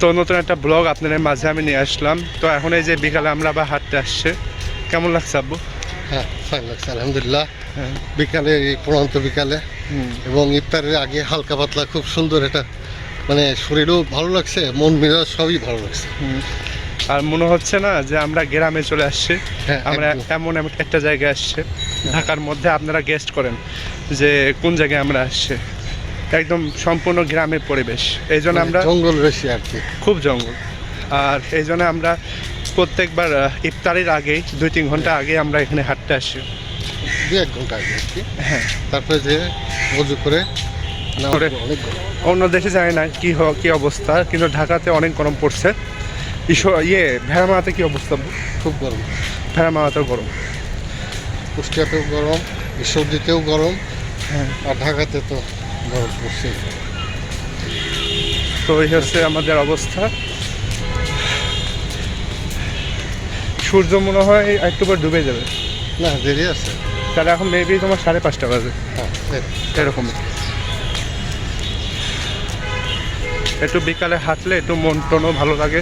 তো নতুন একটা ব্লগ আপনাদের মাঝে আমি নিয়ে আসলাম। তো এখন এই যে বিকালে আমরা আবার হাঁটতে আসছে, কেমন লাগছে আব্বু? হ্যাঁ, ফাইন লাগছে আলহামদুলিল্লাহ। হ্যাঁ। বিকালে এই পড়ন্ত বিকালে এবং ইফতারের আগে হালকা পাতলা খুব সুন্দর এটা, মানে শরীরও ভালো লাগছে, মন মেজাজ সবই ভালো লাগছে। আর মনে হচ্ছে না যে আমরা গ্রামে চলে আসছি। হ্যাঁ, আমরা একদম। এমন এমন একটা জায়গায় আসছে ঢাকার মধ্যে, আপনারা গেস্ট করেন যে কোন জায়গায় আমরা আসছি। একদম সম্পূর্ণ গ্রামের পরিবেশ, এই জন্য আমরা জঙ্গল বেশি আর কি। খুব জঙ্গল। আর এই জন্য আমরা প্রত্যেকবার ইফতারের আগেই 2-3 ঘন্টা আগে আমরা এখানে হাঁটতে আসি। 2-1 ঘন্টা আগে আর কি। হ্যাঁ, তারপরে যে অজু করে করে অনেক গরম। অন্য দেশে জানি না কি অবস্থা, কিন্তু ঢাকাতে অনেক গরম পড়ছে। ভেড়ামারাতে কি অবস্থা? খুব গরম। ভেড়ামারাতেও গরম। কুষ্টিয়াতেও গরম, ঈশ্বরদীতেও গরম, হ্যাঁ। আর ঢাকাতে তো গরম পড়ছে। তো এই হচ্ছে আমাদের অবস্থা। সূর্য মনে হয় একটু পর ডুবে যাবে। না, দেরি আছে। তাহলে এখন মেবি তোমার 5:30 বাজে, হ্যাঁ, এরকম। একটু বিকালে হাঁটলে একটু মন টনও ভালো লাগে।